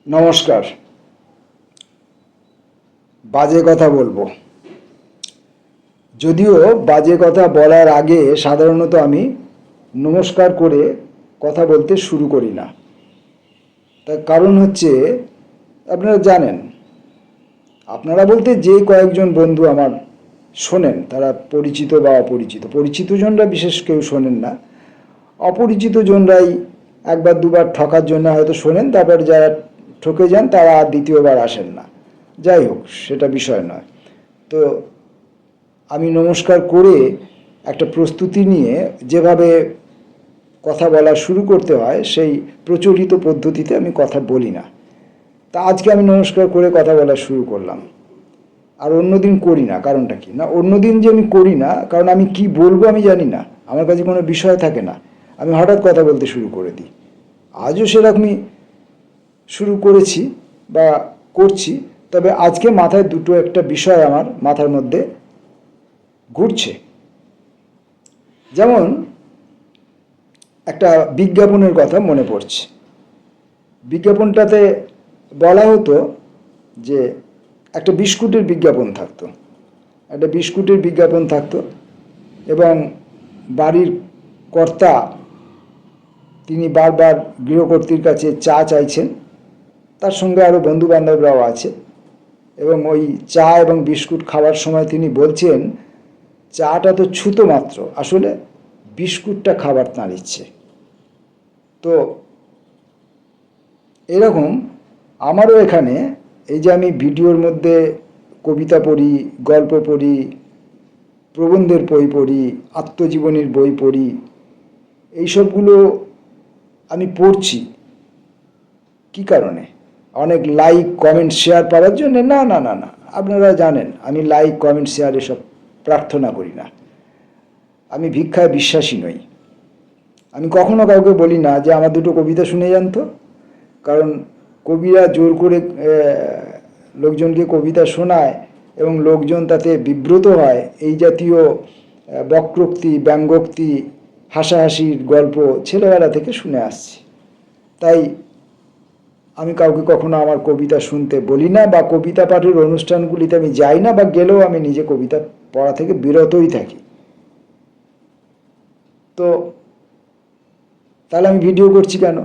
নমস্কার। বাজে কথা বলবো, যদিও বাজে কথা বলার আগে সাধারণত আমি নমস্কার করে কথা বলতে শুরু করি না। তার কারণ হচ্ছে, আপনারা জানেন, আপনারা বলতে যে কয়েকজন বন্ধু আমার শোনেন, তারা পরিচিত বা অপরিচিত। পরিচিত জনরা বিশেষ কেউ শোনেন না, অপরিচিত জনরাই একবার দুবার ঠকার জন্য হয়তো শোনেন, তারপর যারা ঠকে যান তারা আর দ্বিতীয়বার আসেন না। যাই হোক, সেটা বিষয় নয়। তো আমি নমস্কার করে একটা প্রস্তুতি নিয়ে যেভাবে কথা বলা শুরু করতে হয় সেই প্রচলিত পদ্ধতিতে আমি কথা বলি না। তা আজকে আমি নমস্কার করে কথা বলা শুরু করলাম, আর অন্যদিন করি না। কারণটা কি না, অন্যদিন যে আমি করি না কারণ আমি কি বলবো আমি জানি না, আমার কাছে কোনো বিষয় থাকে না, আমি হঠাৎ কথা বলতে শুরু করে দিই। আজও সেরকমই শুরু করেছি বা করছি, তবে আজকে মাথায় দুটো একটা বিষয় আমার মাথার মধ্যে ঘুরছে। যেমন একটা বিজ্ঞাপনের কথা মনে পড়ছে। বিজ্ঞাপনটাতে বলা হতো যে একটা বিস্কুটের বিজ্ঞাপন থাকতো, একটা বিস্কুটের বিজ্ঞাপন থাকতো এবং বাড়ির কর্তা তিনি বারবার গৃহকর্ত্রীর কাছে চা চাইছেন, তার সঙ্গে আরও বন্ধুবান্ধবরাও আছে, এবং ওই চা এবং বিস্কুট খাওয়ার সময় তিনি বলছেন, চাটা তো ছুতো মাত্র, আসলে বিস্কুটটা খাবার তাঁর ইচ্ছে। তো এরকম আমারও এখানে, এই যে আমি ভিডিওর মধ্যে কবিতা পড়ি, গল্প পড়ি, প্রবন্ধের বই পড়ি, আত্মজীবনীর বই পড়ি, এইসবগুলো আমি পড়ছি কি কারণে? অনেক লাইক কমেন্ট শেয়ার পাওয়ার জন্য? না না না না, আপনারা জানেন আমি লাইক কমেন্ট শেয়ার এসব প্রার্থনা করি না। আমি ভিক্ষায় বিশ্বাসী নই। আমি কখনো কাউকে বলি না যে আমার দুটো কবিতা শুনে যান তো, কারণ কবিরা জোর করে লোকজনকে কবিতা শোনায় এবং লোকজন তাতে বিব্রত হয়, এই জাতীয় বক্রোক্তি, ব্যঙ্গোক্তি, হাসাহাসির গল্প ছেলেবেলা থেকে শুনে আসছি। তাই আমি কাউকে কখনো আমার কবিতা শুনতে বলি না, বা কবিতা পাঠের অনুষ্ঠানগুলিতে আমি যাই না, বা গেলেও আমি নিজে কবিতা পড়া থেকে বিরতই থাকি। তো তাহলে আমি ভিডিও করছি কেন?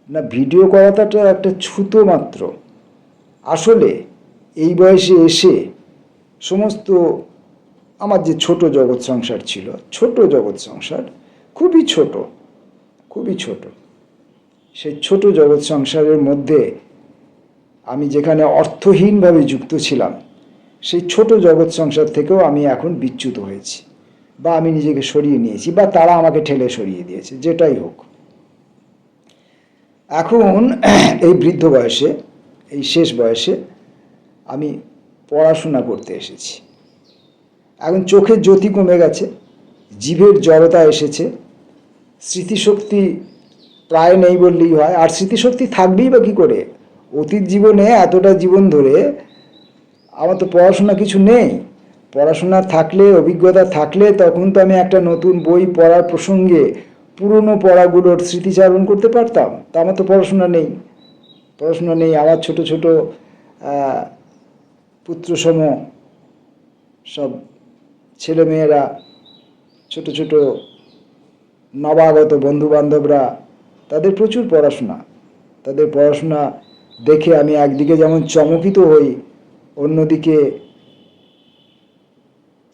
না, ভিডিও করাটা একটা ছুতো মাত্র। আসলে এই বয়সে এসে সমস্ত আমার যে ছোট জগৎ সংসার ছিল, ছোট জগৎ সংসার, খুবই ছোট, খুবই ছোট, সেই ছোট জগৎ সংসারের মধ্যে আমি যেখানে অর্থহীনভাবে যুক্ত ছিলাম, সেই ছোট জগৎ সংসার থেকেও আমি এখন বিচ্যুত হয়েছি, বা আমি নিজেকে সরিয়ে নিয়েছি, বা তারা আমাকে ঠেলে সরিয়ে দিয়েছে, যেটাই হোক। এখন এই বৃদ্ধ বয়সে, এই শেষ বয়সে আমি পড়াশোনা করতে এসেছি। এখন চোখের জ্যোতি কমে গেছে, জিভের জড়তা এসেছে, স্মৃতিশক্তি প্রায় নেই বললেই হয়। আর স্মৃতিশক্তি থাকবেই বা কী করে? অতীত জীবনে এতটা জীবন ধরে আমার তো পড়াশোনা কিছু নেই। পড়াশোনা থাকলে, অভিজ্ঞতা থাকলে তখন তো আমি একটা নতুন বই পড়ার প্রসঙ্গে পুরনো পড়াগুলোর স্মৃতিচারণ করতে পারতাম। তা আমার তো পড়াশোনা নেই, পড়াশোনা নেই। আমার ছোট ছোট পুত্রসম সব ছেলেমেয়েরা, ছোট ছোট নবাগত বন্ধুবান্ধবরা, তাদের প্রচুর পড়াশোনা। তাদের পড়াশোনা দেখে আমি একদিকে যেমন চমকিত হই, অন্যদিকে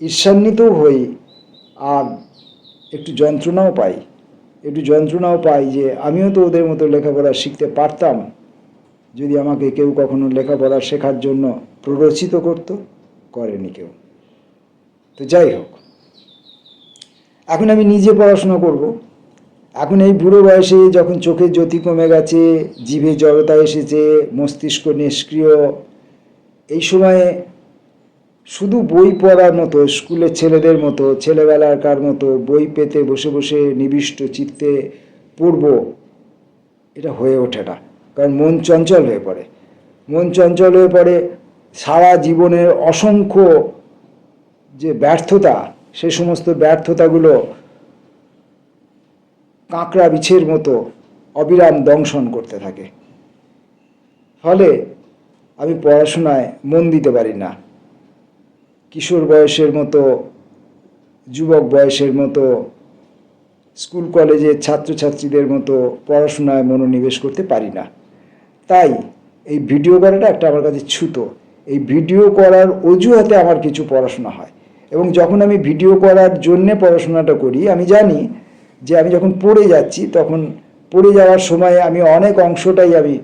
ঈর্ষান্বিতও হই, আর একটু যন্ত্রণাও পাই। একটু যন্ত্রণাও পাই যে আমিও তো ওদের মতো লেখাপড়া শিখতে পারতাম যদি আমাকে কেউ কখনো লেখাপড়া শেখার জন্য প্ররোচিত করতো। করেনি কেউ। তো যাই হোক, এখন আমি নিজে পড়াশোনা করব। এখন এই বুড়ো বয়সে যখন চোখের জ্যোতি কমে গেছে, জিভে জড়তা এসেছে, মস্তিষ্ক নিষ্ক্রিয়, এই সময়ে শুধু বই পড়ার মতো, স্কুলের ছেলেদের মতো, ছেলেবেলাকার মতো বই পেতে বসে বসে নিবিষ্ট চিত্তে পড়ব, এটা হয়ে ওঠে না। কারণ মন চঞ্চল হয়ে পড়ে। মন চঞ্চল হয়ে পড়ে। সারা জীবনের অসংখ্য যে ব্যর্থতা, সে সমস্ত ব্যর্থতাগুলো কাঁকড়া বিছের মতো অবিরাম দংশন করতে থাকে। ফলে আমি পড়াশোনায় মন দিতে পারি না। কিশোর বয়সের মতো, যুবক বয়সের মতো, স্কুল কলেজের ছাত্রছাত্রীদের মতো পড়াশোনায় মনোনিবেশ করতে পারি না। তাই এই ভিডিও করাটা একটা আমার কাছে ছুতো। এই ভিডিও করার অজুহাতে আমার কিছু পড়াশোনা হয়, এবং যখন আমি ভিডিও করার জন্যে পড়াশোনাটা করি, আমি জানি যে আমি যখন পড়ে যাচ্ছি, তখন পড়ে যাওয়ার সময় আমি অনেক অংশটাই আমি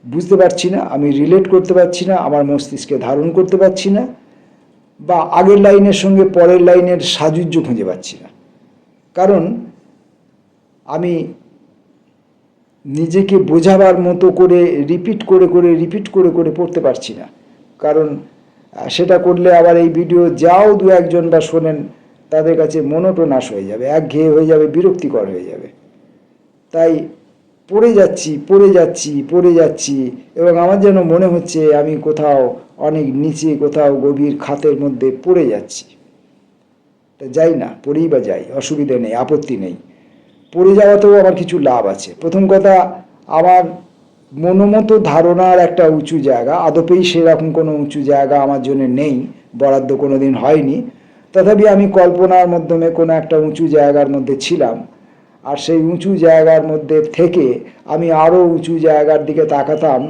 বুঝতে পারছি না, আমি রিলেট করতে পারছি না, আমার মস্তিষ্কে ধারণ করতে পারছি না, বা আগের লাইনের সঙ্গে পরের লাইনের সাযুজ্য খুঁজে পাচ্ছি না। কারণ আমি নিজেকে বোঝাবার মতো করে রিপিট করে পড়তে পারছি না। কারণ সেটা করলে আবার এই ভিডিও যাও দু একজন বা শোনেন, তাদের কাছে মনোটোনাস হয়ে যাবে, একঘেয়ে হয়ে যাবে, বিরক্তিকর হয়ে যাবে। তাই পড়ে যাচ্ছি এবং আমার যেন মনে হচ্ছে আমি কোথাও অনেক নিচে, কোথাও গভীর খাতের মধ্যে পড়ে যাচ্ছি। তা যাই না, পড়েই বা যাই, অসুবিধা নেই, আপত্তি নেই। পড়ে যাওয়াতেও আমার কিছু লাভ আছে। প্রথম কথা, আমার মনোমতো ধারণার একটা উঁচু জায়গা, আদপেই সেরকম কোনো উঁচু জায়গা আমার জন্য নেই, বরাদ্দ কোনো দিন হয়নি। তথাপি আমি কল্পনার মাধ্যমে কোনো একটা উঁচু জায়গার মধ্যে ছিলাম, আর সেই উঁচু জায়গার মধ্যে থেকে আমি আরও উঁচু জায়গার দিকে তাকাতাম।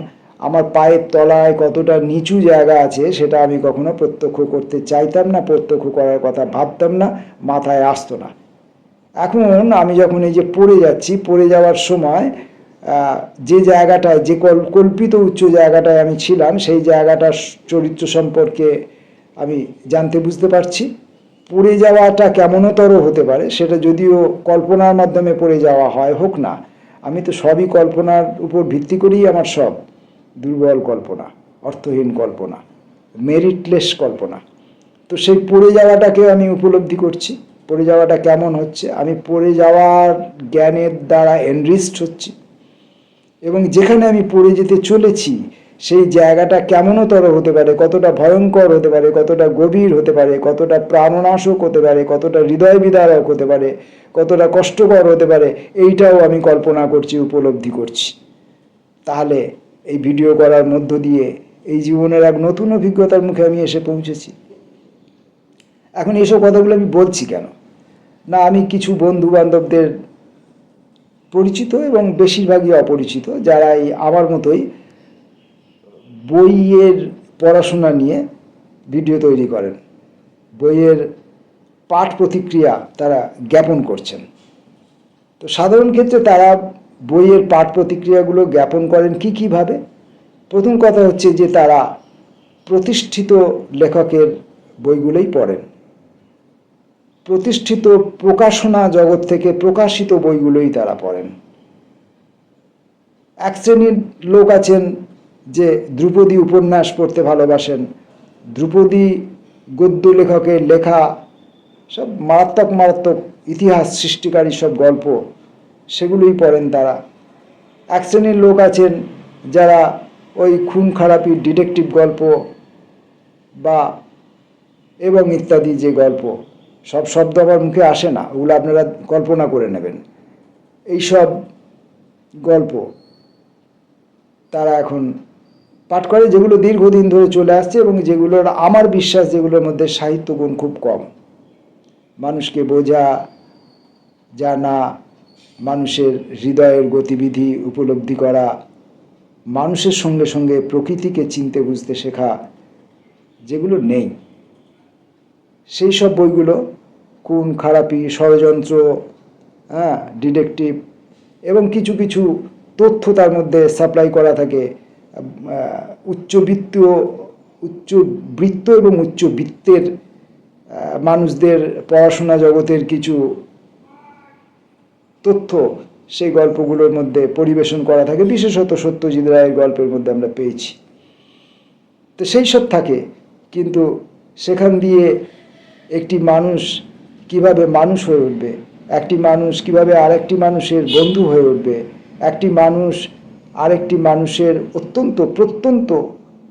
আমার পায়ের তলায় কতটা নিচু জায়গা আছে সেটা আমি কখনো প্রত্যক্ষ করতে চাইতাম না, প্রত্যক্ষ করার কথা ভাবতাম না, মাথায় আসতো না। এখন আমি যখন এই যে পড়ে যাওয়ার সময় যে জায়গাটায়, যে কল্পিত উচ্চ জায়গাটায় আমি ছিলাম, সেই জায়গাটার চরিত্র সম্পর্কে আমি জানতে বুঝতে পারছি। পড়ে যাওয়াটা কেমনতর হতে পারে সেটা যদিও কল্পনার মাধ্যমে পড়ে যাওয়া হয়, হোক না, আমি তো সবই কল্পনার উপর ভিত্তি করেই আমার সব, দুর্বল কল্পনা, অর্থহীন কল্পনা, মেরিটলেস কল্পনা। তো সেই পড়ে যাওয়াটাকে আমি উপলব্ধি করছি। পড়ে যাওয়াটা কেমন হচ্ছে, আমি পড়ে যাওয়ার জ্ঞানের দ্বারা এনরিচড হচ্ছি, এবং যেখানে আমি পড়ে যেতে চলেছি সেই জায়গাটা কেমনতর হতে পারে, কতটা ভয়ঙ্কর হতে পারে, কতটা গভীর হতে পারে, কতটা প্রাণনাশক হতে পারে, কতটা হৃদয় বিদারক হতে পারে, কতটা কষ্টকর হতে পারে, এইটাও আমি কল্পনা করছি, উপলব্ধি করছি। তাহলে এই ভিডিও করার মধ্য দিয়ে এই জীবনের এক নতুন অভিজ্ঞতার মুখে আমি এসে পৌঁছেছি। এখন এইসব কথাগুলো আমি বলছি কেন না, আমি কিছু বন্ধু বান্ধবদের পরিচিত এবং বেশিরভাগই অপরিচিত, যারা এই আমার মতোই বইয়ের পড়াশোনা নিয়ে ভিডিও তৈরি করেন, বইয়ের পাঠ প্রতিক্রিয়া তারা জ্ঞাপন করছেন। তো সাধারণ ক্ষেত্রে তারা বইয়ের পাঠ প্রতিক্রিয়াগুলো জ্ঞাপন করেন কীভাবে? প্রথম কথা হচ্ছে যে তারা প্রতিষ্ঠিত লেখকের বইগুলোই পড়েন, প্রতিষ্ঠিত প্রকাশনা জগৎ থেকে প্রকাশিত বইগুলোই তারা পড়েন। এক শ্রেণীর লোক আছেন যে ধ্রুপদী উপন্যাস পড়তে ভালোবাসেন, ধ্রুপদী গদ্য লেখকের লেখা সব মারাত্মক ইতিহাস সৃষ্টিকারী সব গল্প, সেগুলোই পড়েন তারা। এক শ্রেণীর লোক আছেন যারা ওই খুন খারাপির ডিটেকটিভ গল্প বা এবং ইত্যাদি যে গল্প, সব শব্দ আমার মুখে আসে না, ওগুলো আপনারা কল্পনা করে নেবেন, এইসব গল্প তারা এখন পাঠ করে, যেগুলো দীর্ঘদিন ধরে চলে আসছে এবং যেগুলোর আমার বিশ্বাস যেগুলোর মধ্যে সাহিত্যগুণ খুব কম। মানুষকে বোঝা, জানা, মানুষের হৃদয়ের গতিবিধি উপলব্ধি করা, মানুষের সঙ্গে সঙ্গে প্রকৃতিকে চিনতে বুঝতে শেখা, যেগুলো নেই, সেই সব বইগুলো খুন খারাপি, ষড়যন্ত্র, ডিটেকটিভ, এবং কিছু কিছু তথ্য তার মধ্যে সাপ্লাই করা থাকে উচ্চবৃত্ত এবং উচ্চবিত্তের মানুষদের পড়াশোনা জগতের কিছু তথ্য সেই গল্পগুলোর মধ্যে পরিবেশন করা থাকে, বিশেষত সত্যজিৎ রায়ের গল্পের মধ্যে আমরা পেয়েছি। তো সেই সব থাকে, কিন্তু সেখান দিয়ে একটি মানুষ কিভাবে মানুষ হয়ে উঠবে, একটি মানুষ কিভাবে আরেকটি মানুষের বন্ধু হয়ে উঠবে, একটি মানুষ আরেকটি মানুষের প্রত্যন্ত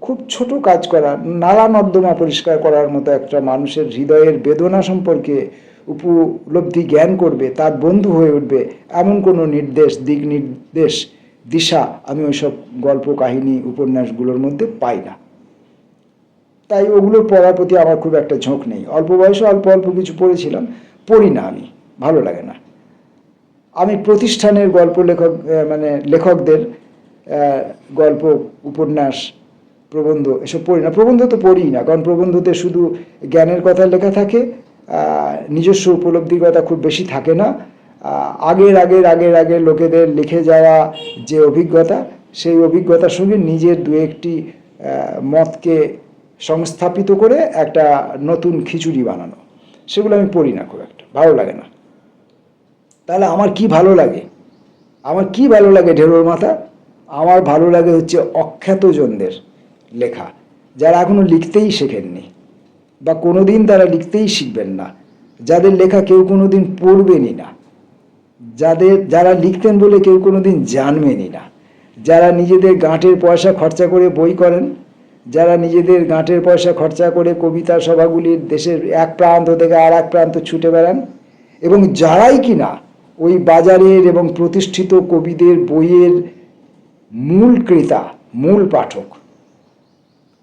খুব ছোট কাজ করা, নালা নর্দমা পরিষ্কার করার মতো একটা মানুষের হৃদয়ের বেদনা সম্পর্কে উপলব্ধি জ্ঞান করবে, তার বন্ধু হয়ে উঠবে, এমন কোনো দিক নির্দেশ দিশা আমি ওইসব গল্প কাহিনী উপন্যাসগুলোর মধ্যে পাই না। তাই ওগুলো পড়ার প্রতি আমার খুব একটা ঝোঁক নেই। অল্প বয়সে অল্প অল্প কিছু পড়েছিলাম, পড়ি না আমি, ভালো লাগে না। আমি প্রতিষ্ঠানের গল্প লেখকদের গল্প, উপন্যাস, প্রবন্ধ এসব পড়ি না। প্রবন্ধ তো পড়িই না, কারণ প্রবন্ধতে শুধু জ্ঞানের কথা লেখা থাকে, নিজস্ব উপলব্ধির কথা খুব বেশি থাকে না। আগের লোকেদের লিখে যাওয়া যে অভিজ্ঞতা, সেই অভিজ্ঞতার সঙ্গে নিজের দু একটি মতকে সংস্থাপিত করে একটা নতুন খিচুড়ি বানানো, সেগুলো আমি পড়ি না, খুব একটা ভালো লাগে না। তাহলে আমার কি ভালো লাগে? আমার কি ভালো লাগে ঢেঁড়োর মাথা? আমার ভালো লাগে হচ্ছে অখ্যাতজনদের লেখা, যারা এখনো লিখতেই শেখেননি বা কোনোদিন তারা লিখতেই শিখবেন না, যাদের লেখা কেউ কোনোদিন পড়বেনই না, যারা লিখতেন বলে কেউ কোনোদিন জানবেনই না, যারা নিজেদের গাঁটের পয়সা খরচা করে বই করেন, যারা নিজেদের গাঁটের পয়সা খরচা করে কবিতা সভাগুলির দেশের এক প্রান্ত থেকে আর এক প্রান্ত ছুটে বেড়ান, এবং যারাই কিনা ওই বাজারের এবং প্রতিষ্ঠিত কবিদের বইয়ের মূল ক্রেতা, মূল পাঠক,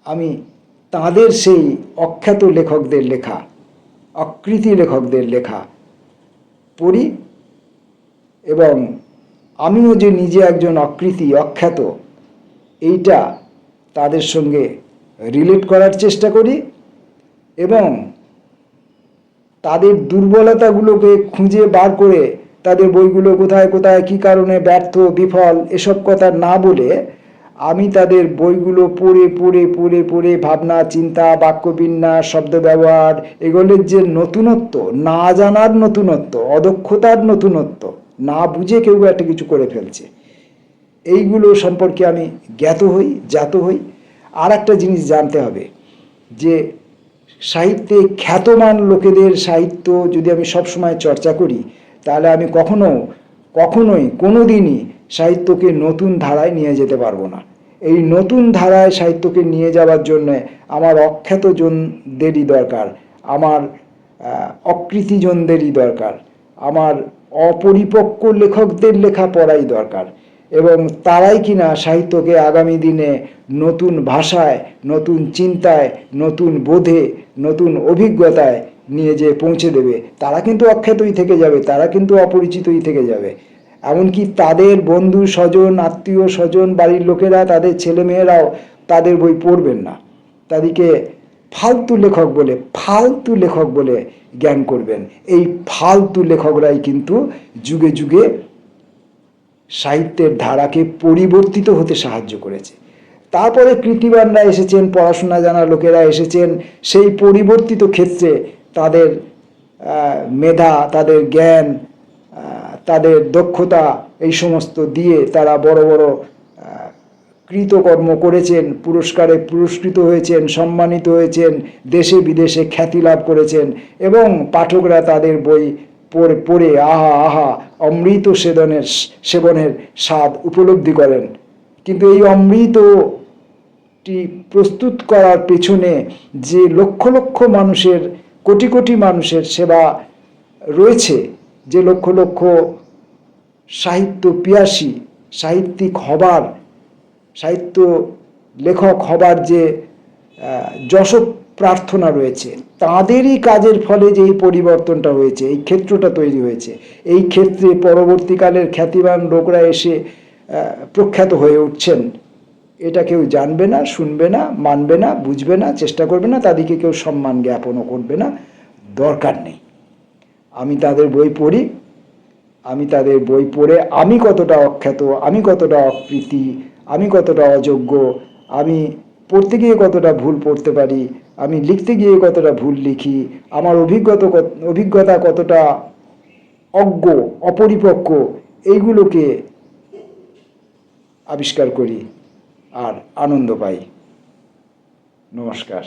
আমি তাদের সেই অখ্যাত লেখকদের লেখা, অকৃতি লেখকদের লেখা পড়ি, এবং আমিও যে নিজে একজন অকৃতি, অখ্যাত, এইটা তাদের সঙ্গে রিলেট করার চেষ্টা করি, এবং তাদের দুর্বলতাগুলোকে খুঁজে বার করে তাদের বইগুলো কোথায় কোথায় কী কারণে ব্যর্থ, বিফল, এসব কথা না বলে আমি তাদের বইগুলো পড়ে পড়ে পড়ে পড়ে ভাবনা, চিন্তা, বাক্যবিন্যাস, শব্দ ব্যবহার, এগুলোর যে নতুনত্ব, না জানার নতুনত্ব, অদক্ষতার নতুনত্ব, না বুঝে কেউ একটা কিছু করে ফেলছে, এইগুলো সম্পর্কে আমি জ্ঞাত হই, জাত হই। আর একটা জিনিস জানতে হবে যে সাহিত্যে খ্যাতমান লোকেদের সাহিত্য যদি আমি সবসময় চর্চা করি, তাহলে আমি কখনোই কোনোদিনই সাহিত্যকে নতুন ধারায় নিয়ে যেতে পারবো না। এই নতুন ধারায় সাহিত্যকে নিয়ে যাওয়ার জন্য আমার অখ্যাতজনদেরই দরকার, আমার অকৃতিজনদেরই দরকার, আমার অপরিপক্ক লেখকদের লেখা পড়াই দরকার, এবং তারাই কিনা সাহিত্যকে আগামী দিনে নতুন ভাষায়, নতুন চিন্তায়, নতুন বোধে, নতুন অভিজ্ঞতায় নিয়ে যেয়ে পৌঁছে দেবে। তারা কিন্তু অখ্যাতই থেকে যাবে, তারা কিন্তু অপরিচিতই থেকে যাবে। এমনকি তাদের বন্ধু স্বজন, আত্মীয় স্বজন, বাড়ির লোকেরা, তাদের ছেলে মেয়েরাও তাদের বই পড়বেন না, তাদেরকে ফালতু লেখক বলে জ্ঞান করবেন। এই ফালতু লেখকরাই কিন্তু যুগে যুগে সাহিত্যের ধারাকে পরিবর্তিত হতে সাহায্য করেছে। তারপরে কৃতিবানরা এসেছেন, পড়াশোনা জানা লোকেরা এসেছেন, সেই পরিবর্তিত ক্ষেত্রে তাদের মেধা, তাদের জ্ঞান, তাদের দক্ষতা, এই সমস্ত দিয়ে তারা বড় বড় কৃতকর্ম করেছেন, পুরস্কারে পুরস্কৃত হয়েছেন, সম্মানিত হয়েছেন, দেশে বিদেশে খ্যাতি লাভ করেছেন, এবং পাঠকরা তাদের বই পড়ে আহা আহা অমৃত সেবনের স্বাদ উপলব্ধি করেন। কিন্তু এই অমৃতটি প্রস্তুত করার পেছনে যে লক্ষ লক্ষ মানুষের, কোটি কোটি মানুষের সেবা রয়েছে, যে লক্ষ লক্ষ সাহিত্য পিয়াসী, সাহিত্য লেখক হবার যে যশ প্রার্থনা রয়েছে, তাঁদেরই কাজের ফলে যে এই পরিবর্তনটা হয়েছে, এই ক্ষেত্রটা তৈরি হয়েছে, এই ক্ষেত্রে পরবর্তীকালের খ্যাতিবান লোকরা এসে প্রখ্যাত হয়ে উঠছেন, এটা কেউ জানবে না, শুনবে না, মানবে না, বুঝবে না, চেষ্টা করবে না, তাদেরকে কেউ সম্মান জ্ঞাপনও করবে না, দরকার নেই। আমি তাদের বই পড়ি, আমি তাদের বই পড়ে আমি কতটা অখ্যাত, আমি কতটা অকৃতি, আমি কতটা অযোগ্য, আমি পড়তে গিয়ে কতটা ভুল পড়তে পারি, আমি লিখতে গিয়ে কতটা ভুল লিখি, আমার অভিজ্ঞতা কতটা অজ্ঞ, অপরিপক্ক, এইগুলোকে আবিষ্কার করি আর আনন্দ পাই। নমস্কার।